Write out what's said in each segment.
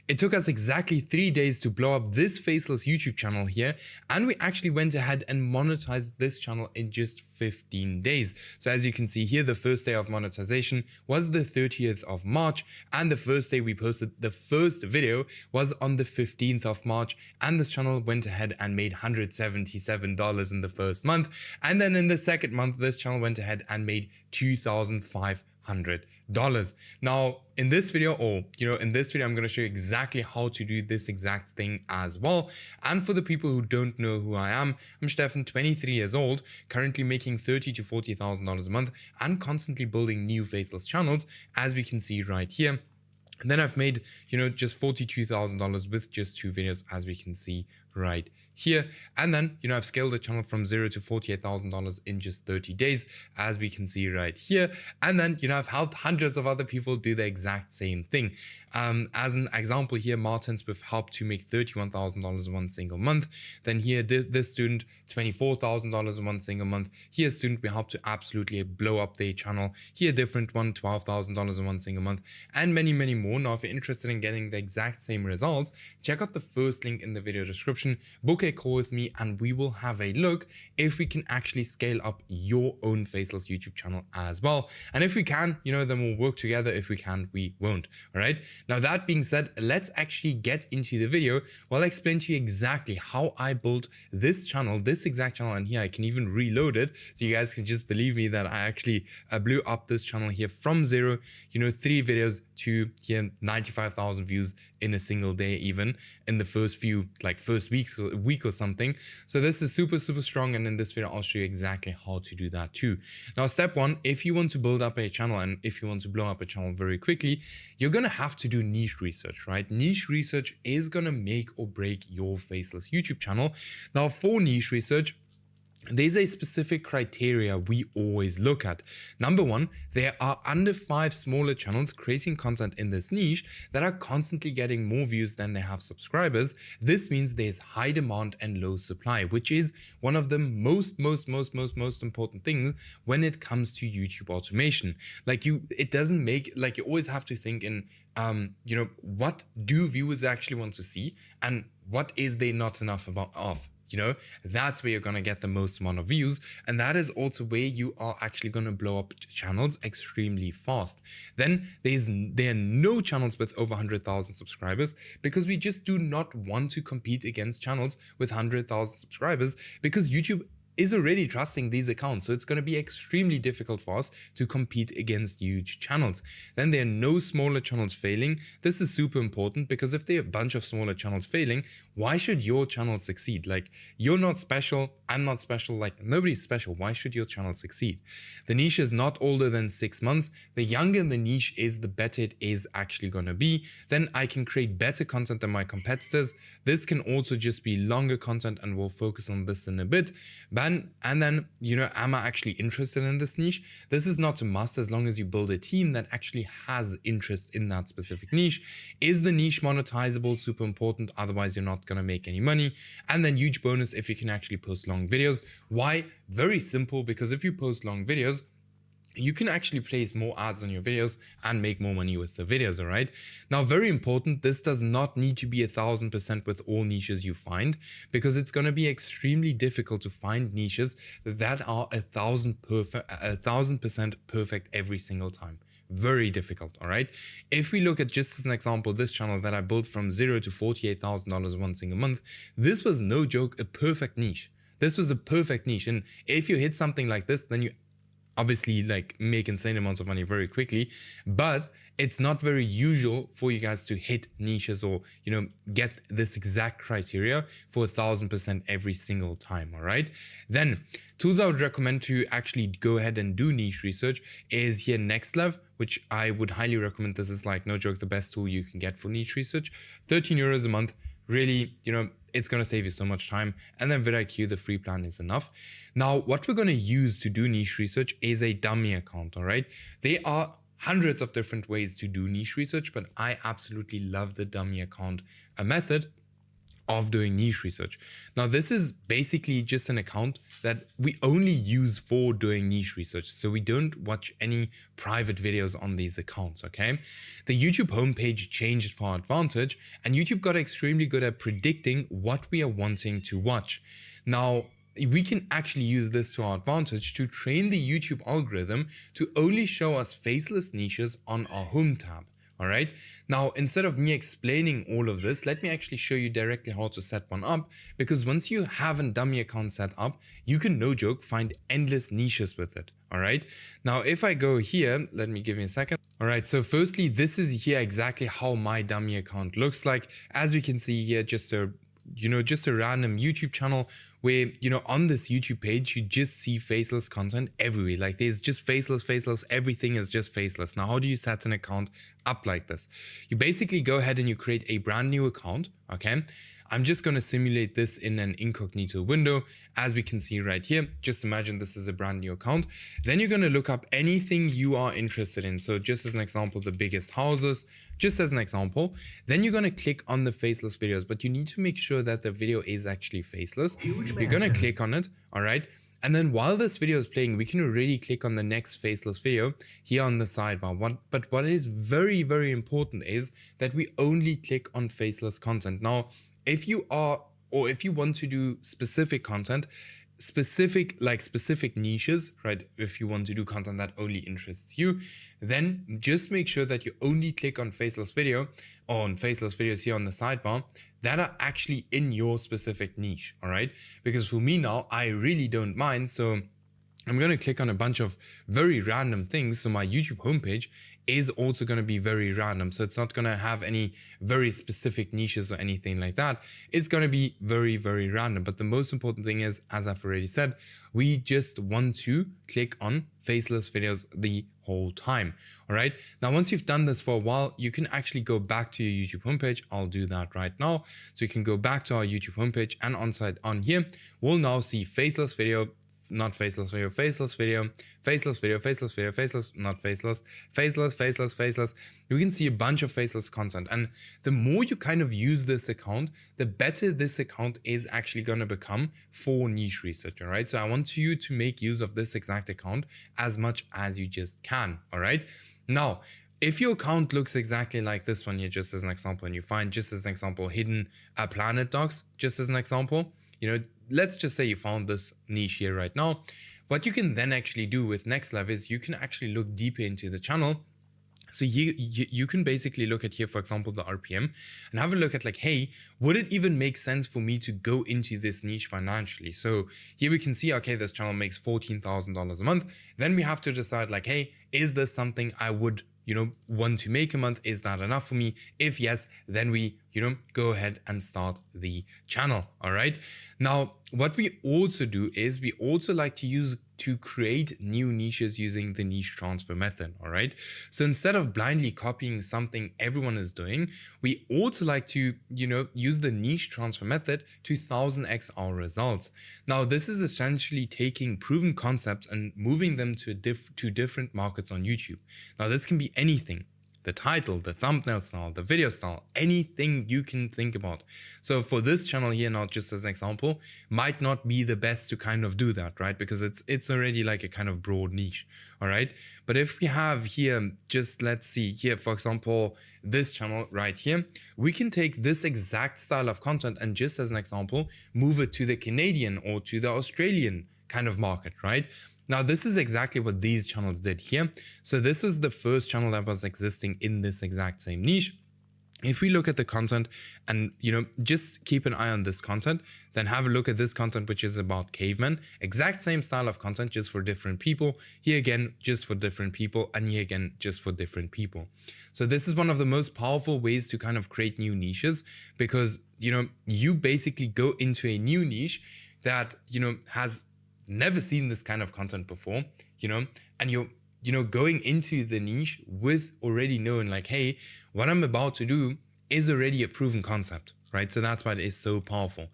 It took us exactly 3 days to blow up this Faceless YouTube channel here, and we actually went ahead and monetized this channel in just 15 days. So as you can see here, the first day of monetization was the 30th of March, and the first day we posted the first video was on the 15th of March, and this channel went ahead and made $177 in the first month, and then in the second month this channel went ahead and made $2,500. Now in this video, I'm going to show you exactly how to do this exact thing as well. And for the people who don't know who I am, I'm Stefan, 23 years old, currently making $30,000 to $40,000 a month and constantly building new faceless channels, as we can see right here. And then I've made, just $42,000 with just 2 videos, as we can see right here. And then, I've scaled the channel from $0 to $48,000 in just 30 days, as we can see right here. And then, I've helped hundreds of other people do the exact same thing. As an example here, Martins, we've helped to make $31,000 in one single month. Then here, this student, $24,000 in one single month. Here, student, we helped to absolutely blow up their channel. Here, different one, $12,000 in one single month, and many, many more. Now, if you're interested in getting the exact same results, check out the first link in the video description. Book a call with me and we will have a look if we can actually scale up your own faceless YouTube channel as well. And if we can, then we'll work together. If we can, we won't. All right. Now, that being said, let's actually get into the video. I'll explain to you exactly how I built this channel, this exact channel. And here I can even reload it, so you guys can just believe me that I actually blew up this channel here from 0, 3 videos to here 95,000 views in a single day, even in the first week or something. So this is super strong, and in this video I'll show you exactly how to do that too. Now, step 1, if you want to build up a channel and if you want to blow up a channel very quickly, you're gonna have to do niche research, right? Niche research is gonna make or break your faceless YouTube channel. Now, for niche research, there's a specific criteria we always look at. Number 1, there are under 5 smaller channels creating content in this niche that are constantly getting more views than they have subscribers. This means there's high demand and low supply, which is one of the most important things when it comes to YouTube automation. It doesn't make, you always have to think in, what do viewers actually want to see and what is there not enough of? That's where you're going to get the most amount of views, and that is also where you are actually going to blow up channels extremely fast. Then there are no channels with over 100,000 subscribers, because we just do not want to compete against channels with 100,000 subscribers, because YouTube is already trusting these accounts. So it's going to be extremely difficult for us to compete against huge channels. Then there are no smaller channels failing. This is super important, because if there are a bunch of smaller channels failing, why should your channel succeed? You're not special, I'm not special, nobody's special. Why should your channel succeed? The niche is not older than 6 months. The younger the niche is, the better it is actually going to be. Then I can create better content than my competitors. This can also just be longer content, and we'll focus on this in a bit. And then, am I actually interested in this niche? This is not a must, as long as you build a team that actually has interest in that specific niche. Is the niche monetizable? Super important. Otherwise, you're not going to make any money. And then huge bonus if you can actually post long videos. Why? Very simple, because if you post long videos, you can actually place more ads on your videos and make more money with the videos, all right? Now, very important, this does not need to be 1000% with all niches you find, because it's going to be extremely difficult to find niches that are 1000% perfect every single time. Very difficult, all right? If we look at, just as an example, this channel that I built from 0 to $48,000 one single month, this was no joke, a perfect niche. This was a perfect niche. And if you hit something like this, then you obviously make insane amounts of money very quickly, but it's not very usual for you guys to hit niches or get this exact criteria for 1000% every single time. All right, then tools I would recommend to actually go ahead and do niche research is here Next Level, which I would highly recommend. This is no joke the best tool you can get for niche research. 13 euros a month. Really, it's going to save you so much time. And then VidIQ, the free plan, is enough. Now, what we're going to use to do niche research is a dummy account, all right? There are hundreds of different ways to do niche research, but I absolutely love the dummy account method. of doing niche research. Now, this is basically just an account that we only use for doing niche research. So we don't watch any private videos on these accounts, okay? The YouTube homepage changed for our advantage, and YouTube got extremely good at predicting what we are wanting to watch. Now, we can actually use this to our advantage to train the YouTube algorithm to only show us faceless niches on our home tab. All right. Now, instead of me explaining all of this, let me actually show you directly how to set one up, because once you have a dummy account set up, you can, no joke, find endless niches with it. All right. Now, if I go here, let me give you a second. All right. So firstly, this is here exactly how my dummy account looks like. As we can see here, just a random YouTube channel where, on this YouTube page, you just see faceless content everywhere. Like there's just faceless, everything is just faceless. Now, how do you set an account up like this? You basically go ahead and you create a brand new account, okay? I'm just going to simulate this in an incognito window. As we can see right here, just imagine this is a brand new account. Then you're going to look up anything you are interested in. So just as an example, the biggest houses, just as an example. Then you're going to click on the faceless videos, but you need to make sure that the video is actually faceless. You're going to click on it. All right. And then while this video is playing, we can already click on the next faceless video here on the sidebar. But what is very, very important is that we only click on faceless content. Now, if you want to do specific content, specific niches, right? If you want to do content that only interests you, then just make sure that you only click on faceless video or on faceless videos here on the sidebar that are actually in your specific niche. All right. Because for me now, I really don't mind. So I'm going to click on a bunch of very random things. So my YouTube homepage is also going to be very random. So it's not going to have any very specific niches or anything like that. It's going to be very, very random. But the most important thing is, as I've already said, we just want to click on faceless videos the whole time. All right. Now, once you've done this for a while, you can actually go back to your YouTube homepage. I'll do that right now. So you can go back to our YouTube homepage, and on here, we'll now see faceless video, not faceless video, faceless video, faceless video, faceless video, faceless, not faceless, faceless, faceless, faceless. You can see a bunch of faceless content. And the more you kind of use this account, the better this account is actually going to become for niche research. All right. So I want you to make use of this exact account as much as you just can. All right. Now, if your account looks exactly like this one here, just as an example, and you find, just as an example, hidden planet dogs, just as an example, let's just say you found this niche here right now. What you can then actually do with Next Level is you can actually look deeper into the channel. So you can basically look at here, for example, the RPM, and have a look at like, hey, would it even make sense for me to go into this niche financially? So here we can see, okay, this channel makes $14,000 a month. Then we have to decide like, hey, is this something I would want to make a month? Is that enough for me? If yes, then we, go ahead and start the channel. All right. Now, what we also do is we also like to create new niches using the niche transfer method. All right. So instead of blindly copying something everyone is doing, we also like to, use the niche transfer method to 1000x our results. Now, this is essentially taking proven concepts and moving them to different markets on YouTube. Now, this can be anything. The title, the thumbnail style, the video style, anything you can think about. So for this channel here, now just as an example, might not be the best to kind of do that, right? Because it's already like a kind of broad niche, all right? But if we have here, just let's see here, for example, this channel right here, we can take this exact style of content and just as an example, move it to the Canadian or to the Australian kind of market, right? Now, this is exactly what these channels did here. So this was the first channel that was existing in this exact same niche. If we look at the content and, just keep an eye on this content, then have a look at this content, which is about cavemen, exact same style of content, just for different people. Here again, just for different people, and here again, just for different people. So this is one of the most powerful ways to kind of create new niches, because, you basically go into a new niche that, has never seen this kind of content before, and you're going into the niche with already knowing like, hey, what I'm about to do is already a proven concept. right? So that's why it is so powerful.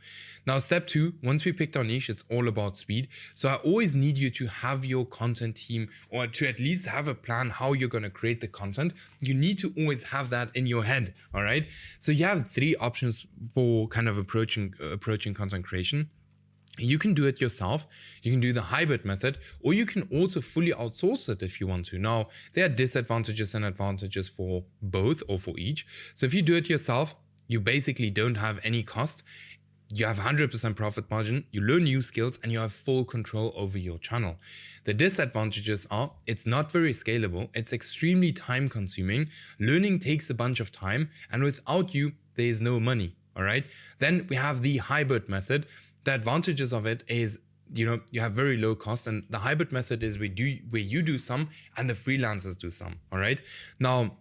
Now, step 2, once we picked our niche, it's all about speed. So I always need you to have your content team, or to at least have a plan how you're going to create the content. You need to always have that in your head, all right? So you have 3 options for kind of approaching content creation. You can do it yourself, you can do the hybrid method, or you can also fully outsource it if you want to. Now, there are disadvantages and advantages for both, or for each. So if you do it yourself, you basically don't have any cost. You have 100% profit margin, you learn new skills, and you have full control over your channel. The disadvantages are it's not very scalable, it's extremely time consuming, learning takes a bunch of time, and without you, there is no money, all right? Then we have the hybrid method. The advantages of it is, you have very low cost, and the hybrid method is where you do some and the freelancers do some, all right? Now,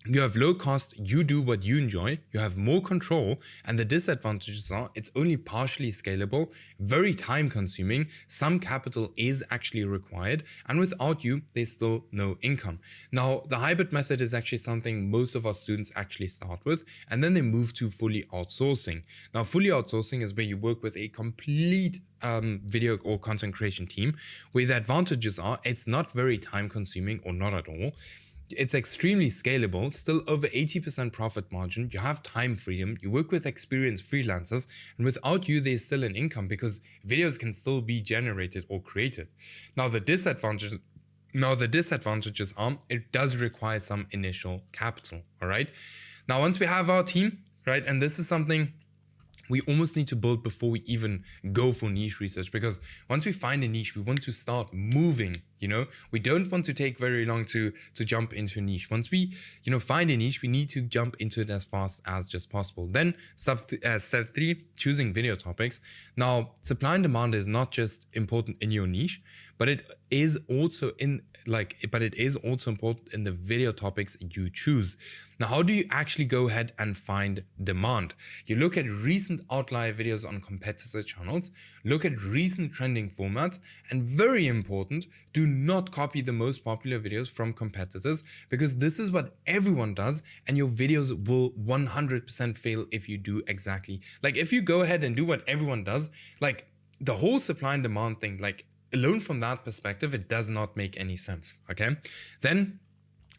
you have low cost, you do what you enjoy, you have more control, and the disadvantages are it's only partially scalable, very time consuming, some capital is actually required, and without you, there's still no income. Now, the hybrid method is actually something most of our students actually start with, and then they move to fully outsourcing. Now, fully outsourcing is where you work with a complete video or content creation team, where the advantages are it's not very time consuming, or not at all. It's extremely scalable, still over 80% profit margin, you have time freedom, you work with experienced freelancers, and without you there's still an income because videos can still be generated or created. Now the disadvantages are it does require some initial capital, all right? Now once we have our team, right, and this is something we almost need to build before we even go for niche research, because once we find a niche, we want to start moving, we don't want to take very long to jump into a niche. Once we, find a niche, we need to jump into it as fast as just possible. Then step 3, choosing video topics. Now, supply and demand is not just important in your niche, but it is also important in the video topics you choose. Now, how do you actually go ahead and find demand? You look at recent outlier videos on competitor channels, look at recent trending formats, and very important, do not copy the most popular videos from competitors, because this is what everyone does, and your videos will 100% fail if you do exactly. Like if you go ahead and do what everyone does, like the whole supply and demand thing, like alone from that perspective, it does not make any sense, okay? Then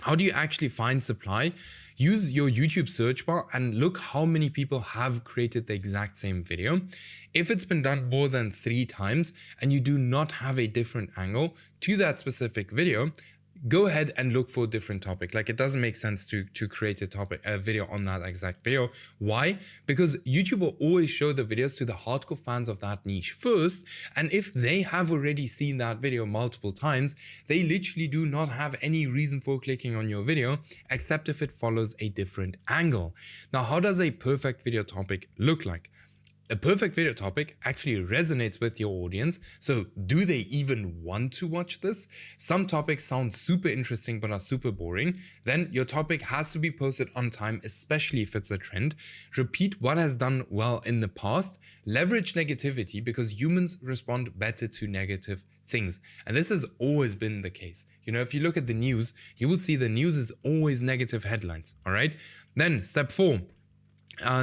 how do you actually find supply? Use your YouTube search bar and look how many people have created the exact same video. If it's been done more than 3 times and you do not have a different angle to that specific video, go ahead and look for a different topic. Like it doesn't make sense to create a video on that exact video. Why? Because YouTube will always show the videos to the hardcore fans of that niche first. And if they have already seen that video multiple times, they literally do not have any reason for clicking on your video, except if it follows a different angle. Now, how does a perfect video topic look like? A perfect video topic actually resonates with your audience. So do they even want to watch this? Some topics sound super interesting but are super boring. Then your topic has to be posted on time, especially if it's a trend. Repeat what has done well in the past. Leverage negativity, because humans respond better to negative things. And this has always been the case. If you look at the news, you will see the news is always negative headlines. All right. Then step 4.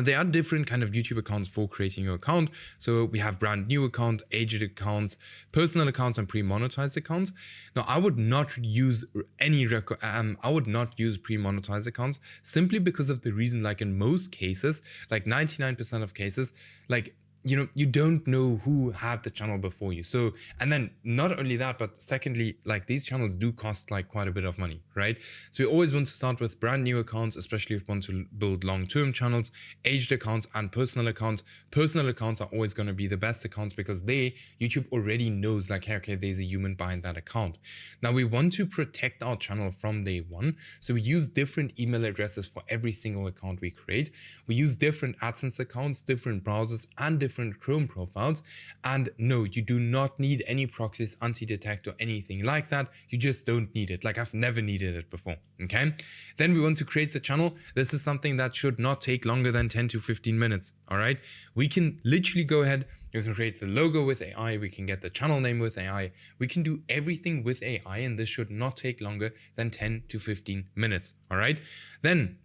There are different kind of YouTube accounts for creating your account. So we have brand new account, aged accounts, personal accounts, and pre-monetized accounts. Now, I would not use pre-monetized accounts simply because of the reason, like in most cases, like 99% of cases, like you don't know who had the channel before you. So, and then not only that, but secondly, like these channels do cost like quite a bit of money, right? So we always want to start with brand new accounts, especially if you want to build long-term channels, aged accounts, and personal accounts. Personal accounts are always going to be the best accounts because YouTube already knows like, hey, okay, there's a human behind that account. Now we want to protect our channel from day one. So we use different email addresses for every single account we create. We use different AdSense accounts, different browsers, and different Chrome profiles. And no, you do not need any proxies, anti-detect, or anything like that. You just don't need it. Like I've never needed it before. Okay. Then we want to create the channel. This is something that should not take longer than 10 to 15 minutes. All right. We can literally go ahead. You can create the logo with AI. We can get the channel name with AI. We can do everything with AI, and this should not take longer than 10 to 15 minutes. All right. Then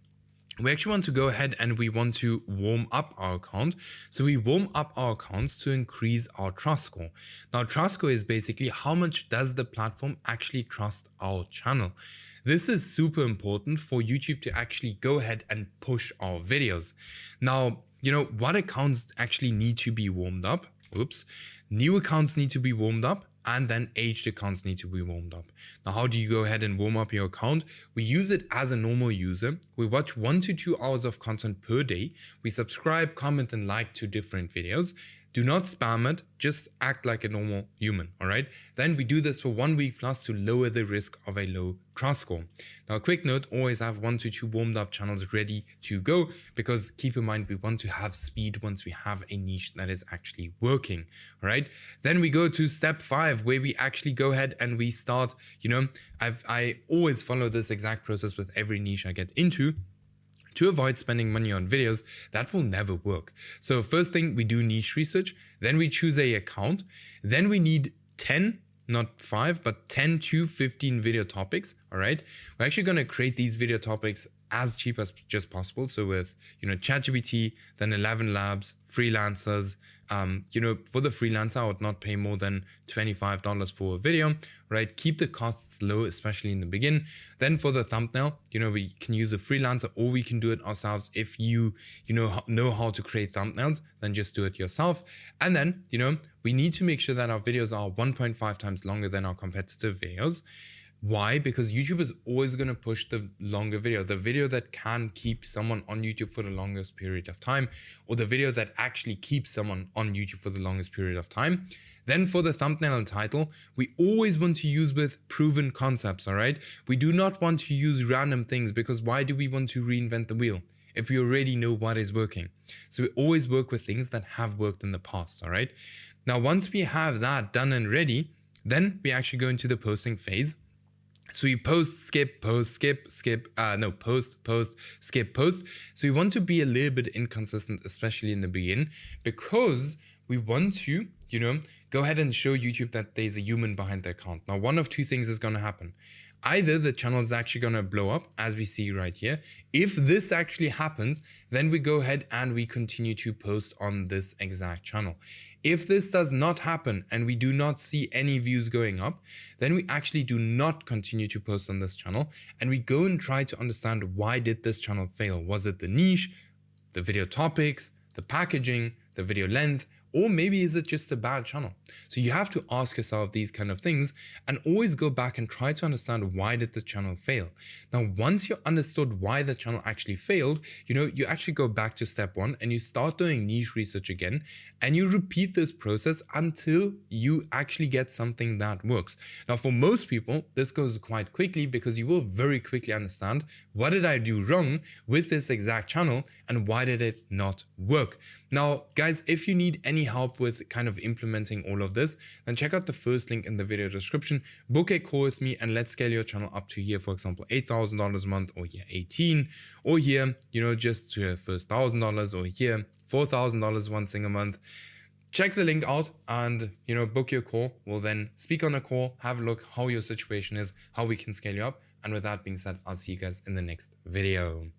we actually want to go ahead and we want to warm up our account. So we warm up our accounts to increase our trust score. Now, trust score is basically how much does the platform actually trust our channel. This is super important for YouTube to actually go ahead and push our videos. Now, what accounts actually need to be warmed up? Oops. New accounts need to be warmed up, and then aged accounts need to be warmed up. Now, how do you go ahead and warm up your account? We use it as a normal user. We watch 1 to 2 hours of content per day. We subscribe, comment, and like to different videos. Do not spam it, just act like a normal human, all right? Then we do this for 1 week plus to lower the risk of a low trust score. Now, a quick note, always have 1 to 2 warmed up channels ready to go, because keep in mind, we want to have speed once we have a niche that is actually working, all right? Then we go to step 5, where we actually go ahead and we start, I always follow this exact process with every niche I get into. To avoid spending money on videos, that will never work. So first thing, we do niche research, then we choose a account, then we need 10, not 5, but 10 to 15 video topics, all right? We're actually gonna create these video topics as cheap as just possible. So with, ChatGPT, then 11 Labs, freelancers, for the freelancer, I would not pay more than $25 for a video, right? Keep the costs low, especially in the beginning. Then for the thumbnail, we can use a freelancer, or we can do it ourselves. If you know how to create thumbnails, then just do it yourself. And then, we need to make sure that our videos are 1.5 times longer than our competitive videos. Why? Because YouTube is always going to push the longer video, the video that can keep someone on YouTube for the longest period of time, or the video that actually keeps someone on YouTube for the longest period of time. Then for the thumbnail and title, we always want to use with proven concepts, all right? We do not want to use random things, because why do we want to reinvent the wheel if we already know what is working? So we always work with things that have worked in the past, all right? Now, once we have that done and ready, then we actually go into the posting phase. So we post, skip, post, skip, post, skip, post. So we want to be a little bit inconsistent, especially in the beginning, because we want to, go ahead and show YouTube that there's a human behind the account. Now, one of two things is going to happen. Either the channel is actually going to blow up, as we see right here. If this actually happens, then we go ahead and we continue to post on this exact channel. If this does not happen and we do not see any views going up, then we actually do not continue to post on this channel, and we go and try to understand, why did this channel fail? Was it the niche, the video topics, the packaging, the video length, or maybe is it just a bad channel? So you have to ask yourself these kind of things and always go back and try to understand, why did the channel fail? Now, once you understood why the channel actually failed, you actually go back to step 1 and you start doing niche research again, and you repeat this process until you actually get something that works. Now, for most people, this goes quite quickly, because you will very quickly understand, what did I do wrong with this exact channel and why did it not work? Now, guys, if you need any help with kind of implementing all of this, then check out the first link in the video description. Book a call with me and let's scale your channel up to here, for example, $8,000 a month, or here 18, or here, just to your first $1,000, or here $4,000 one single month. Check the link out and, book your call. We'll then speak on a call, have a look how your situation is, how we can scale you up. And with that being said, I'll see you guys in the next video.